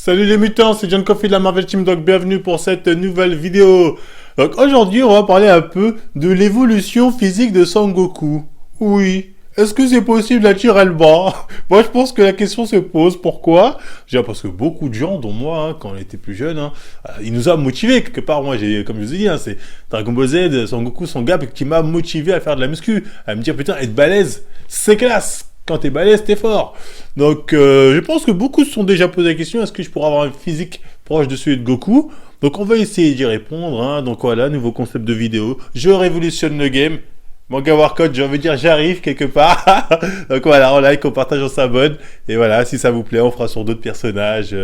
Salut les mutants, c'est John Coffey de la Marvel Team, donc bienvenue pour cette nouvelle vidéo. Donc aujourd'hui, on va parler un peu de l'évolution physique de Son Goku. Oui, est-ce que c'est possible naturellement? Moi, je pense que la question se pose. Pourquoi? Déjà parce que beaucoup de gens, dont moi, hein, quand on était plus jeune, il nous a motivés quelque part. Moi, comme je vous ai dit, c'est Dragon Ball Z, Son Goku, son Gap, qui m'a motivé à faire de la muscu, à me dire putain, être balèze, c'est classe. Quand t'es balèze, t'es fort. Donc, je pense que beaucoup se sont déjà posé la question, est-ce que je pourrais avoir un physique proche de celui de Goku? Donc, on va essayer d'y répondre. Hein. Donc, voilà, nouveau concept de vidéo. Je révolutionne le game. Manga Warcode, j'ai envie de dire, j'arrive quelque part. Donc, voilà, on like, on partage, on s'abonne. Et voilà, si ça vous plaît, on fera sur d'autres personnages,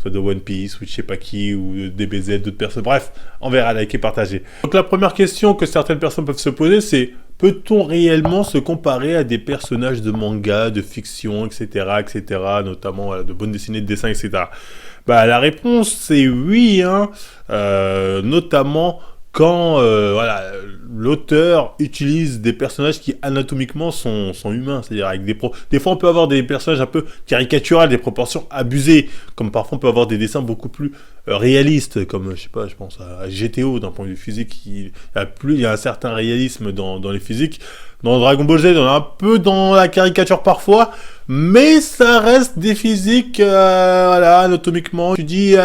soit de One Piece, ou de je sais pas qui, ou de DBZ, d'autres personnes. Bref, on verra, liker, partager. Donc, la première question que certaines personnes peuvent se poser, c'est peut-on réellement se comparer à des personnages de manga, de fiction, etc., notamment voilà, de bande dessinée, de dessin, etc. Bah, la réponse, c'est oui, hein, notamment quand voilà, l'auteur utilise des personnages qui anatomiquement sont humains, c'est-à-dire avec des fois on peut avoir des personnages un peu caricaturales, des proportions abusées, comme parfois on peut avoir des dessins beaucoup plus réalistes, comme je sais pas, je pense à GTO d'un point de vue physique, il y a un certain réalisme dans les physiques. Dans Dragon Ball Z, on est un peu dans la caricature parfois, mais ça reste des physiques, voilà, anatomiquement. Tu dis,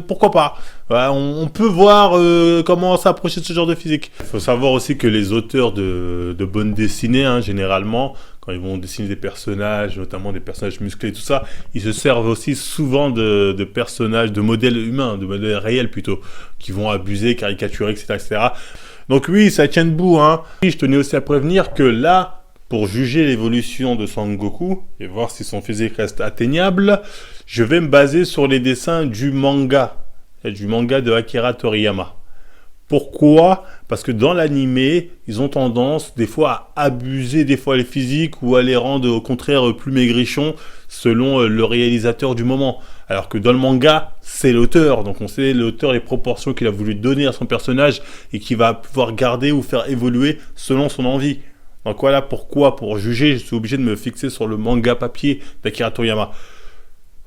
pourquoi pas? Voilà, on peut voir comment s'approcher de ce genre de physique. Il faut savoir aussi que les auteurs de bande dessinée, hein, généralement, quand ils vont dessiner des personnages, notamment des personnages musclés et tout ça, ils se servent aussi souvent de personnages, de modèles humains, de modèles réels plutôt, qui vont abuser, caricaturer, etc., etc. Donc oui, ça tient debout, hein. Je tenais aussi à prévenir que là, pour juger l'évolution de Son Goku, et voir si son physique reste atteignable, je vais me baser sur les dessins du manga de Akira Toriyama. Pourquoi? Parce que dans l'animé, ils ont tendance des fois à abuser des fois les physiques ou à les rendre au contraire plus maigrichons selon le réalisateur du moment. Alors que dans le manga, c'est l'auteur. Donc on sait l'auteur, les proportions qu'il a voulu donner à son personnage et qu'il va pouvoir garder ou faire évoluer selon son envie. Donc voilà pourquoi, pour juger, je suis obligé de me fixer sur le manga papier d'Akira Toriyama.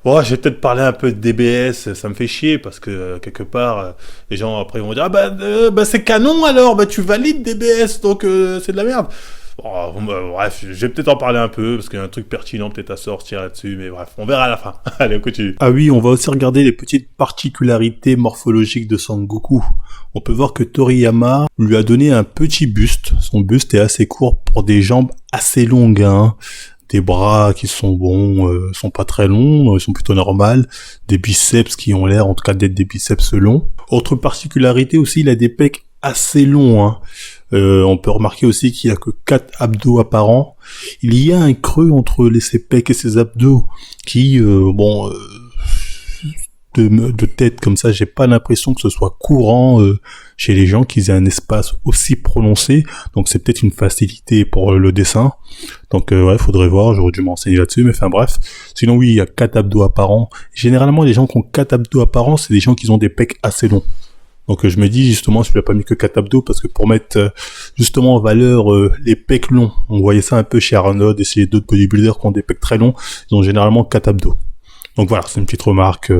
Bon, je vais peut-être parler un peu de DBS, ça me fait chier parce que quelque part, les gens après vont dire bah c'est canon alors, bah tu valides DBS donc c'est de la merde. Bon, bref, je vais peut-être en parler un peu parce qu'il y a un truc pertinent peut-être à sortir là-dessus, mais bref, on verra à la fin. Allez, on continue. Ah oui, on va aussi regarder les petites particularités morphologiques de Son Goku. On peut voir que Toriyama lui a donné un petit buste. Son buste est assez court pour des jambes assez longues, hein. Des bras qui sont sont pas très longs, ils sont plutôt normales, des biceps qui ont l'air en tout cas d'être des biceps longs. Autre particularité aussi, il a des pecs assez longs, hein. On peut remarquer aussi qu'il a que 4 abdos apparents. Il y a un creux entre ses pecs et ses abdos qui, de tête comme ça, j'ai pas l'impression que ce soit courant chez les gens qu'ils aient un espace aussi prononcé, donc c'est peut-être une facilité pour le dessin. Donc ouais, faudrait voir, j'aurais dû m'enseigner là-dessus, mais enfin bref. Sinon oui, il y a 4 abdos apparents. Généralement, les gens qui ont 4 abdos apparents, c'est des gens qui ont des pecs assez longs. Donc je me dis justement, je lui ai pas mis que 4 abdos parce que pour mettre justement en valeur les pecs longs, on voyait ça un peu chez Arnold et chez d'autres bodybuilders qui ont des pecs très longs, ils ont généralement 4 abdos. Donc voilà, c'est une petite remarque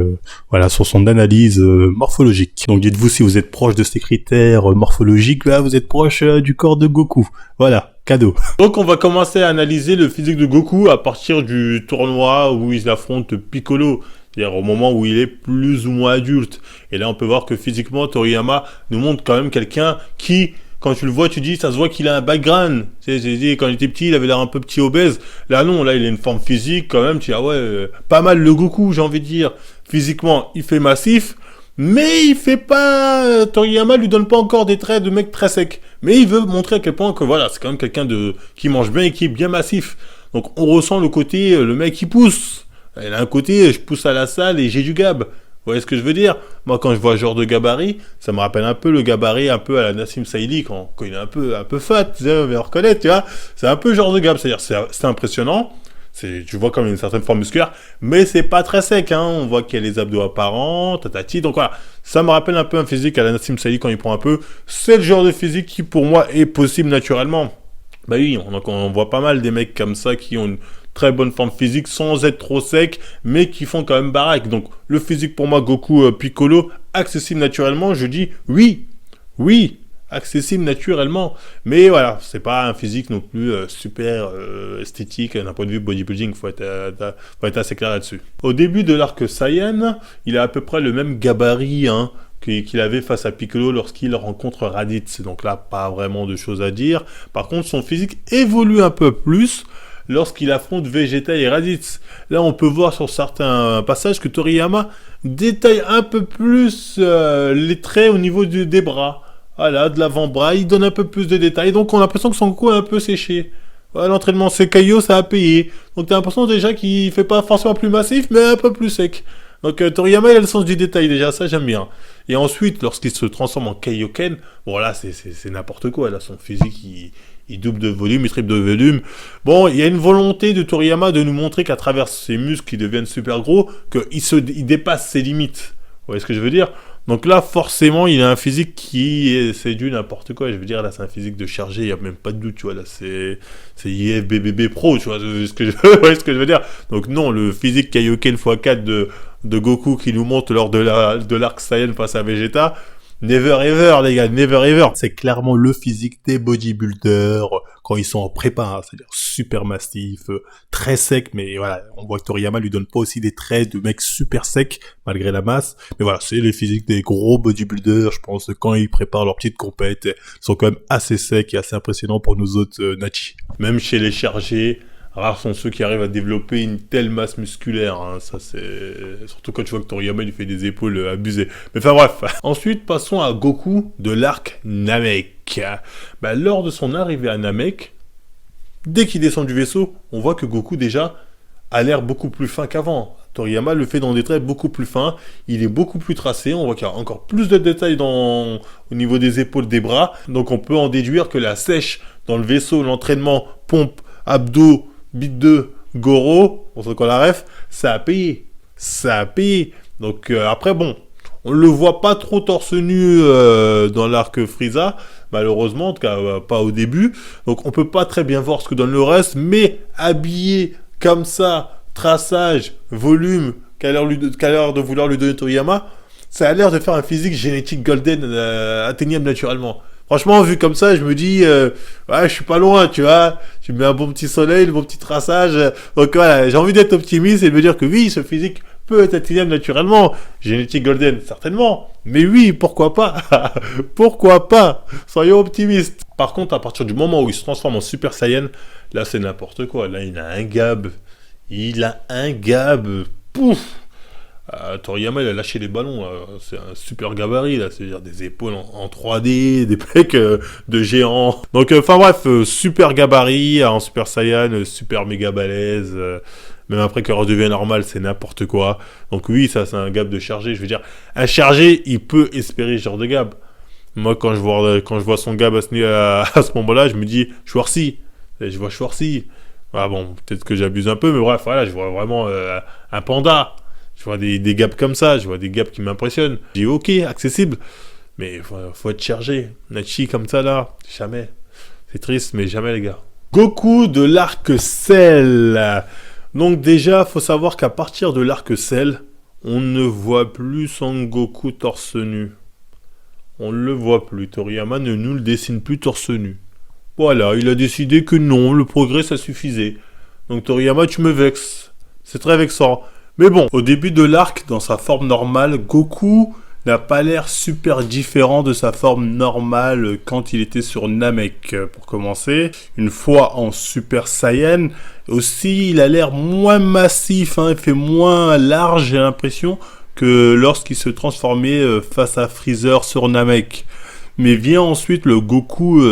voilà, sur son analyse morphologique. Donc dites-vous si vous êtes proche de ces critères morphologiques, là vous êtes proche du corps de Goku. Voilà, cadeau. Donc on va commencer à analyser le physique de Goku à partir du tournoi où il affronte Piccolo, c'est-à-dire au moment où il est plus ou moins adulte. Et là on peut voir que physiquement Toriyama nous montre quand même quelqu'un qui, quand tu le vois, tu dis, ça se voit qu'il a un background. Tu sais, quand il était petit, il avait l'air un peu petit obèse. Là, non, là, il a une forme physique, quand même. Tu dis, ah ouais, pas mal le Goku, j'ai envie de dire. Physiquement, il fait massif, mais il fait pas, Toriyama lui donne pas encore des traits de mec très sec. Mais il veut montrer à quel point que voilà, c'est quand même quelqu'un qui mange bien et qui est bien massif. Donc, on ressent le côté, le mec qui pousse. Il a un côté, je pousse à la salle et j'ai du gab. Vous voyez ce que je veux dire? Moi, quand je vois ce genre de gabarit, ça me rappelle un peu le gabarit un peu à la Nassim Saïli quand il est un peu fat, tu sais, on va reconnaître, tu vois. C'est un peu le genre de gab, c'est-à-dire c'est impressionnant, tu vois comme une certaine forme musculaire, mais c'est pas très sec, hein. On voit qu'il y a les abdos apparents, tatati, donc voilà. Ça me rappelle un peu un physique à la Nassim Saïli quand il prend un peu. C'est le genre de physique qui, pour moi, est possible naturellement. Bah oui, on voit pas mal des mecs comme ça qui ont très bonne forme physique sans être trop sec, mais qui font quand même baraque. Donc le physique pour moi, Goku Piccolo, accessible naturellement, je dis oui, oui, accessible naturellement. Mais voilà, c'est pas un physique non plus super esthétique d'un point de vue bodybuilding, faut être assez clair là-dessus. Au début de l'arc Saiyan, il a à peu près le même gabarit hein, qu'il avait face à Piccolo lorsqu'il rencontre Raditz. Donc là, pas vraiment de choses à dire. Par contre, son physique évolue un peu plus lorsqu'il affronte Vegeta et Raditz. Là, on peut voir sur certains passages que Toriyama détaille un peu plus les traits au niveau des bras. Voilà, de l'avant-bras, il donne un peu plus de détails. Donc, on a l'impression que son cou est un peu séché. Voilà, l'entraînement Sekaio, ça a payé. Donc, t'as l'impression déjà qu'il fait pas forcément plus massif, mais un peu plus sec. Donc, Toriyama, il a le sens du détail déjà, ça j'aime bien. Et ensuite, lorsqu'il se transforme en Kaioken, bon là, c'est n'importe quoi. Là, son physique, il double de volume, il triple de volume. Bon, il y a une volonté de Toriyama de nous montrer qu'à travers ses muscles qui deviennent super gros, il dépasse ses limites. Vous voyez ce que je veux dire? Donc là, forcément, il a un physique c'est du n'importe quoi. Je veux dire, là, c'est un physique de chargé, il n'y a même pas de doute, tu vois. Là, c'est IFBB Pro, tu vois ce que je veux dire. Donc non, le physique Kaioken x4 de Goku qui nous montre lors de l'arc Saiyan face à Vegeta, never ever, les gars, never ever. C'est clairement le physique des bodybuilders quand ils sont en prépa, hein, c'est-à-dire super massif, très sec, mais voilà, on voit que Toriyama lui donne pas aussi des traits de mec super sec, malgré la masse. Mais voilà, c'est les physiques des gros bodybuilders, je pense, quand ils préparent leur petite compète, ils sont quand même assez secs et assez impressionnants pour nous autres Nachi. Même chez les chargés, rares sont ceux qui arrivent à développer une telle masse musculaire, hein. Ça c'est... Surtout quand tu vois que Toriyama, il fait des épaules abusées. Mais enfin bref. Ensuite, passons à Goku de l'arc Namek. Bah, lors de son arrivée à Namek, dès qu'il descend du vaisseau, on voit que Goku déjà a l'air beaucoup plus fin qu'avant. Toriyama le fait dans des traits beaucoup plus fins, il est beaucoup plus tracé, on voit qu'il y a encore plus de détails au niveau des épaules, des bras, donc on peut en déduire que la sèche dans le vaisseau, l'entraînement, pompe, abdos, Bit 2, Goro, on sait qu'on la ref, ça a payé. Ça a payé. Donc après, bon, on le voit pas trop torse nu dans l'arc Frieza, malheureusement, en tout cas pas au début. Donc on peut pas très bien voir ce que donne le reste, mais habillé comme ça, traçage, volume, qu'a l'air de vouloir lui donner Toriyama, ça a l'air de faire un physique génétique golden atteignable naturellement. Franchement, vu comme ça, je me dis, ouais, je suis pas loin, tu vois. Tu mets un bon petit soleil, le bon petit traçage. Donc voilà, j'ai envie d'être optimiste et de me dire que oui, ce physique peut être atteignable naturellement. Génétique golden, certainement. Mais oui, pourquoi pas? Pourquoi pas? Soyons optimistes. Par contre, à partir du moment où il se transforme en Super Saiyan, là, c'est n'importe quoi. Là, il a un gab. Pouf! Toriyama, il a lâché les ballons, c'est un super gabarit, là, c'est-à-dire des épaules en 3D, des pecs de géants. Donc, enfin bref, super gabarit, en Super Saiyan, super méga balèze, même après qu'il redevient normal, c'est n'importe quoi. Donc oui, ça, c'est un gab de chargé, je veux dire, un chargé, il peut espérer ce genre de gab. Moi, quand je vois son gab à ce moment-là, je me dis, Schwarzy, je vois Schwarzy. Ah bon, peut-être que j'abuse un peu, mais bref, voilà, je vois vraiment un panda. Je vois des gaps comme ça, je vois des gaps qui m'impressionnent. Je dis ok, accessible, mais faut être chargé. Nachi comme ça là, jamais. C'est triste, mais jamais les gars. Goku de l'arc Cell. Donc déjà, faut savoir qu'à partir de l'arc Cell, on ne voit plus Son Goku torse nu. On ne le voit plus. Toriyama ne nous le dessine plus torse nu. Voilà, il a décidé que non, le progrès ça suffisait. Donc Toriyama, tu me vexes. C'est très vexant. Mais bon, au début de l'arc, dans sa forme normale, Goku n'a pas l'air super différent de sa forme normale quand il était sur Namek, pour commencer. Une fois en Super Saiyan, aussi, il a l'air moins massif, hein, il fait moins large, j'ai l'impression, que lorsqu'il se transformait face à Freezer sur Namek. Mais vient ensuite le Goku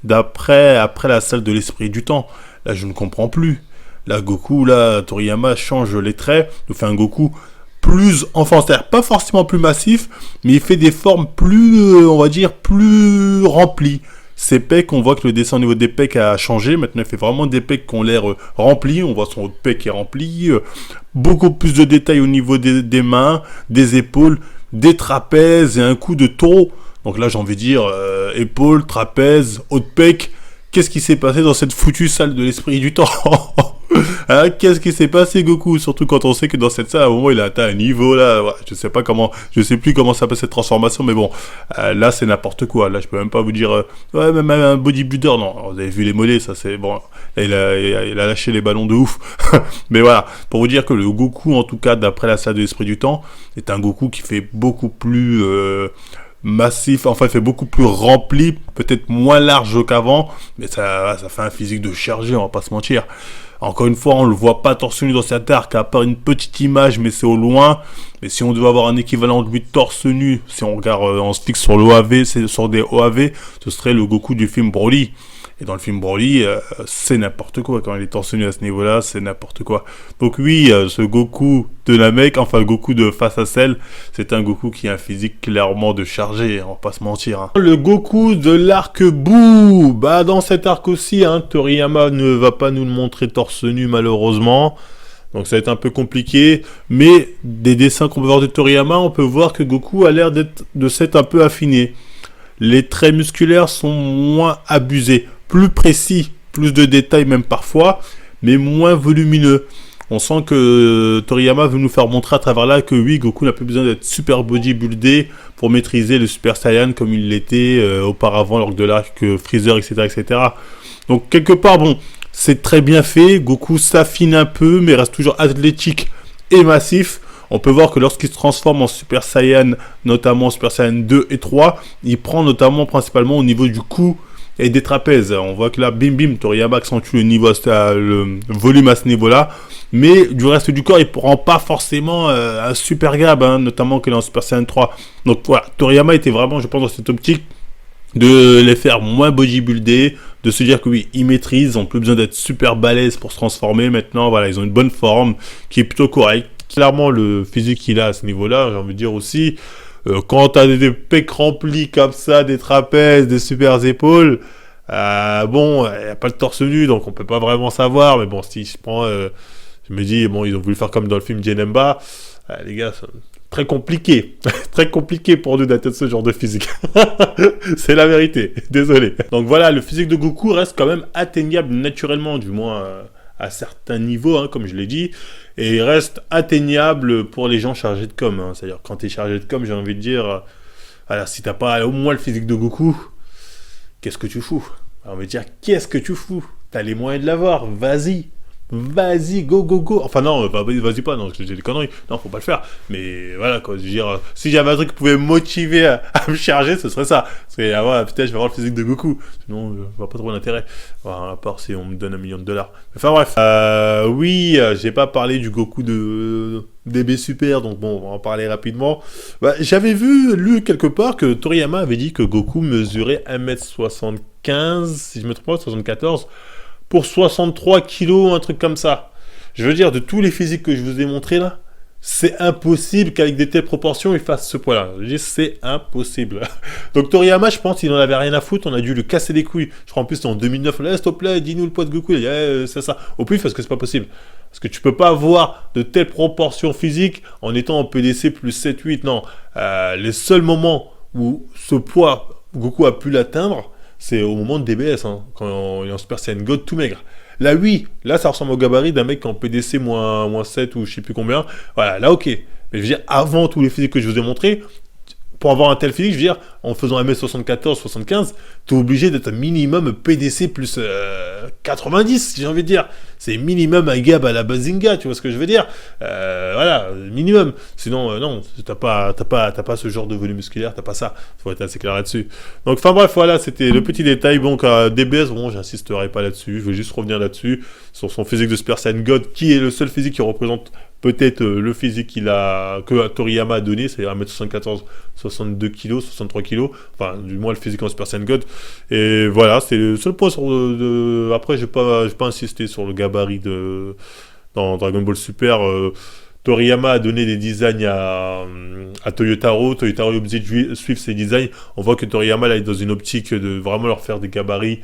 après la salle de l'esprit du temps. Là, je ne comprends plus. Là, Goku, là, Toriyama change les traits, nous fait un Goku plus enfant, c'est-à-dire pas forcément plus massif, mais il fait des formes plus, on va dire, plus remplies. Ses pecs, on voit que le dessin au niveau des pecs a changé, maintenant il fait vraiment des pecs qui ont l'air remplis, on voit son haut de pec qui est rempli, beaucoup plus de détails au niveau des mains, des épaules, des trapèzes et un coup de taureau. Donc là, j'ai envie de dire, épaules, trapèzes, haut de pec, Qu'est-ce qui s'est passé dans cette foutue salle de l'esprit du temps? Hein, qu'est-ce qui s'est passé, Goku? Surtout quand on sait que dans cette salle, à un moment, il a atteint un niveau, là, ouais, je sais plus comment s'appelle cette transformation, mais bon, là, c'est n'importe quoi. Là, je peux même pas vous dire, ouais, même un bodybuilder, non. Vous avez vu les mollets, ça, c'est bon. Là, il a lâché les ballons de ouf. Mais voilà, pour vous dire que le Goku, en tout cas, d'après la salle de l'esprit du temps, est un Goku qui fait beaucoup plus, massif, enfin il fait beaucoup plus rempli, peut-être moins large qu'avant, mais ça fait un physique de chargé, on va pas se mentir. Encore une fois, on le voit pas torse nu dans cet arc, à part une petite image, mais c'est au loin. Mais si on devait avoir un équivalent de lui torse nu, si on regarde, on se fixe sur l'OAV, sur des OAV, ce serait le Goku du film Broly. Et dans le film Broly, c'est n'importe quoi. Quand il est torse nu à ce niveau-là, c'est n'importe quoi. Donc oui, ce Goku de Namek, enfin le Goku de Face à Cell, c'est un Goku qui a un physique clairement de chargé, on va pas se mentir. Hein. Le Goku de l'arc Boo, bah dans cet arc aussi, hein, Toriyama ne va pas nous le montrer torse nu malheureusement. Donc ça va être un peu compliqué, mais des dessins qu'on peut voir de Toriyama, on peut voir que Goku a l'air de s'être un peu affiné. Les traits musculaires sont moins abusés, plus précis, plus de détails même parfois, mais moins volumineux. On sent que Toriyama veut nous faire montrer à travers là que oui, Goku n'a plus besoin d'être super bodybuildé pour maîtriser le Super Saiyan comme il l'était auparavant lors de l'arc Freezer, etc., etc. Donc quelque part, bon, c'est très bien fait. Goku s'affine un peu, mais reste toujours athlétique et massif. On peut voir que lorsqu'il se transforme en Super Saiyan, notamment Super Saiyan 2 et 3, il prend notamment principalement au niveau du cou et des trapèzes. On voit que là, bim bim, Toriyama accentue le volume à ce niveau-là. Mais du reste du corps, il ne prend pas forcément un super grab, hein, notamment que dans Super Saiyan 3. Donc voilà, Toriyama était vraiment, je pense, dans cette optique de les faire moins bodybuildés, de se dire que oui, ils maîtrisent, ils n'ont plus besoin d'être super balèzes pour se transformer. Maintenant, voilà, ils ont une bonne forme qui est plutôt correcte. Clairement, le physique qu'il a à ce niveau-là, j'ai envie de dire aussi, quand t'as des pecs remplis comme ça, des trapèzes, des super épaules, bon, il n'y a pas le torse nu, donc on peut pas vraiment savoir, mais bon, si je prends, je me dis, bon, ils ont voulu faire comme dans le film Janemba, les gars, c'est très compliqué, très compliqué pour nous d'atteindre ce genre de physique. C'est la vérité, désolé. Donc voilà, le physique de Goku reste quand même atteignable naturellement, du moins à certains niveaux, hein, comme je l'ai dit, et il reste atteignable pour les gens chargés de com. Hein. C'est-à-dire, quand tu es chargé de com, j'ai envie de dire, alors si t'as pas au moins le physique de Goku, qu'est-ce que tu fous? Alors, on va dire, qu'est-ce que tu fous? T'as les moyens de l'avoir, vas-y. Vas-y, go, go, go. Enfin, non, vas-y pas, non, j'ai des conneries. Non, faut pas le faire. Mais voilà, quoi. Je veux dire, si j'avais un truc qui pouvait me motiver à me charger, ce serait ça. C'est, ah ouais, putain, je vais avoir le physique de Goku. Sinon, je vois pas trop l'intérêt. Enfin, à part si on me donne $1 million. Enfin, bref. Oui, j'ai pas parlé du Goku de DB Super, donc bon, on va en parler rapidement. Bah, j'avais lu quelque part que Toriyama avait dit que Goku mesurait 1m75, si je me trompe pas, 74. Pour 63 kilos, un truc comme ça. Je veux dire, de tous les physiques que je vous ai montrés là, c'est impossible qu'avec des telles proportions, il fasse ce poids-là. Je dis, c'est impossible. Donc Toriyama, je pense qu'il n'en avait rien à foutre, on a dû lui casser les couilles. Je crois en plus, c'était en 2009, là, s'il te plaît, dis-nous le poids de Goku. Il dit, c'est ça. Au plus, parce que c'est pas possible. Parce que tu peux pas avoir de telles proportions physiques en étant en PDC plus 7-8. Non. Les seuls moments où ce poids, Goku a pu l'atteindre, c'est au moment de DBS, hein, quand il est en Super Saiyan God tout maigre. Là, oui, là, ça ressemble au gabarit d'un mec en PDC moins 7 ou je sais plus combien. Voilà, là, ok. Mais je veux dire, avant tous les physiques que je vous ai montrés, pour avoir un tel physique, je veux dire, en faisant 1m74, 75, t'es obligé d'être un minimum PDC plus 90, j'ai envie de dire. C'est minimum un gab à la Bazinga, tu vois ce que je veux dire. Voilà, minimum. Sinon, non, t'as pas ce genre de volume musculaire, t'as pas ça. Faut être assez clair là-dessus. Donc, enfin bref, voilà, c'était le petit détail. Donc, DBS, bon, j'insisterai pas là-dessus. Je vais juste revenir là-dessus, sur son physique de Super Saiyan God, qui est le seul physique qui représente peut-être le physique que Toriyama a donné, c'est 1m74, 62 kg, 63 kg, enfin du moins le physique en Super Saiyan God. Et voilà, c'est le seul point après j'ai pas insisté sur le gabarit dans Dragon Ball Super. Toriyama a donné des designs à Toyotaro est obligé de suivre ses designs. On voit que Toriyama là est dans une optique de vraiment leur faire des gabarits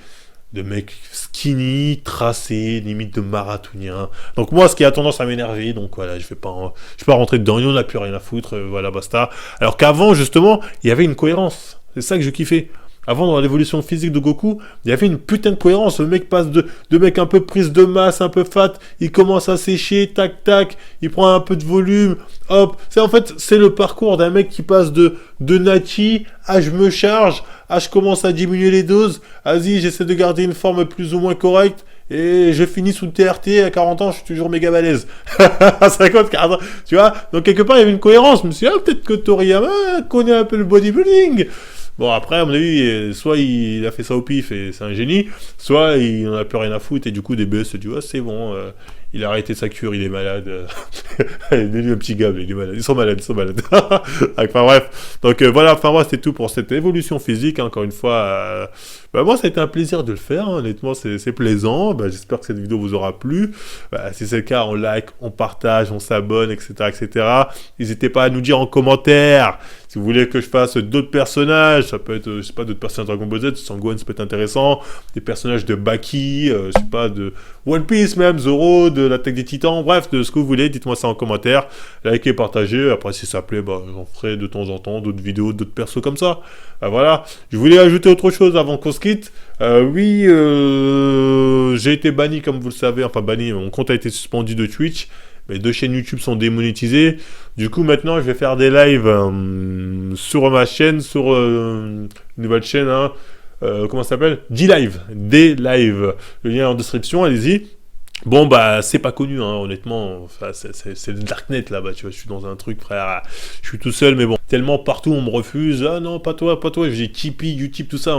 de mecs skinny, tracés, limite de marathonien. Donc moi, ce qui a tendance à m'énerver, donc voilà, je vais pas rentrer dedans, il n'y en a plus rien à foutre, voilà, basta. Alors qu'avant, justement, il y avait une cohérence. C'est ça que je kiffais. Avant, dans l'évolution physique de Goku, il y avait une putain de cohérence. Le mec passe de mec un peu prise de masse, un peu fat, il commence à sécher, tac, tac, il prend un peu de volume, hop. En fait, c'est le parcours d'un mec qui passe de Nati à je me charge, à je commence à diminuer les doses, vas-y, j'essaie de garder une forme plus ou moins correcte, et je finis sous le TRT, à 40 ans, je suis toujours méga balèze. À 50, 40 ans, tu vois. Donc, quelque part, il y avait une cohérence. Je me suis dit, ah, peut-être que Toriyama connaît un peu le bodybuilding. Bon, après, à mon avis, soit il a fait ça au pif et c'est un génie, soit il en a plus rien à foutre et du coup, DBS se dit, ah, c'est bon, il a arrêté sa cure, il est malade. Il est devenu un petit gars, il est malade. Ils sont malades. Enfin, bref. Donc, voilà, enfin, moi, c'était tout pour cette évolution physique. Hein, encore une fois, moi, ça a été un plaisir de le faire. Hein, honnêtement, c'est plaisant. J'espère que cette vidéo vous aura plu. Si c'est le cas, on like, on partage, on s'abonne, etc., etc. N'hésitez pas à nous dire en commentaire si vous voulez que je fasse d'autres personnages. Ça peut être, je sais pas, d'autres personnages de Dragon Ball Z. Sangohan, ça peut être intéressant. Des personnages de Baki, je sais pas, de One Piece même, Zoro, de l'Attaque des Titans. Bref, de ce que vous voulez. Dites-moi ça en commentaire. Likez, partagez. Après, si ça plaît, j'en ferai de temps en temps d'autres vidéos, d'autres persos comme ça. Voilà. Je voulais ajouter autre chose avant qu'on se quitte. Oui, j'ai été banni, comme vous le savez. Enfin, banni, mon compte a été suspendu de Twitch. Mes 2 chaînes YouTube sont démonétisées. Du coup, maintenant, je vais faire des lives sur ma chaîne, sur une nouvelle chaîne. Hein, comment ça s'appelle? D-Live. D-Live. Le lien est en description, allez-y. Bon, c'est pas connu, hein, honnêtement. Enfin, c'est le Darknet, là-bas, tu vois. Je suis dans un truc, frère. Je suis tout seul, mais bon. Tellement partout, on me refuse. Ah non, pas toi. J'ai Tipeee, Utip, tout ça.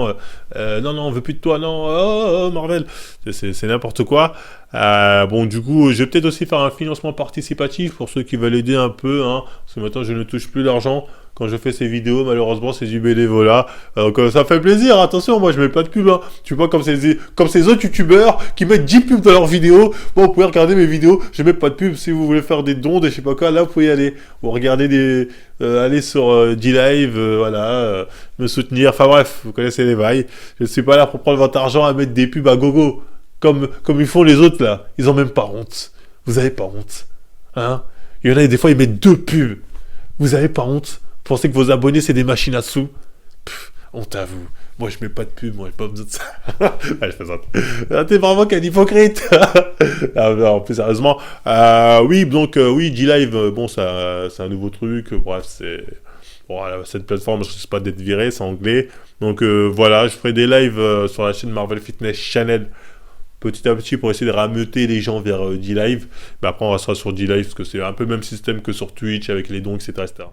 Non, on veut plus de toi. Non, oh, Marvel. C'est n'importe quoi. Du coup, je vais peut-être aussi faire un financement participatif pour ceux qui veulent aider un peu, hein. Parce que maintenant, je ne touche plus l'argent. Quand je fais ces vidéos, malheureusement, c'est du bénévolat. Donc, ça fait plaisir. Attention, moi, je mets pas de pub, hein. Tu vois, comme ces autres youtubeurs qui mettent 10 pubs dans leurs vidéos. Bon, vous pouvez regarder mes vidéos. Je mets pas de pub. Si vous voulez faire des dons, des je sais pas quoi, là, vous pouvez y aller. Vous regardez aller sur D-Live, voilà, me soutenir. Enfin, bref, vous connaissez les bails. Je ne suis pas là pour prendre votre argent à mettre des pubs à gogo. Comme ils font les autres, là. Ils ont même pas honte. Vous avez pas honte. Hein? Il y en a, des fois, ils mettent 2 pubs. Vous avez pas honte? Vous pensez que vos abonnés, c'est des machines à sous? Honte à vous. Moi, je mets pas de pub, moi, j'ai pas besoin de ça. Je plaisante. T'es vraiment qu'un hypocrite. Non, plus sérieusement. Oui, D-Live, c'est un nouveau truc. Bref, c'est... Voilà, cette plateforme, je ne sais pas d'être viré, c'est anglais. Donc, voilà, je ferai des lives sur la chaîne Marvel Fitness Channel petit à petit pour essayer de rameuter les gens vers D-Live. Mais après, on restera sur D-Live parce que c'est un peu le même système que sur Twitch avec les dons, etc. etc.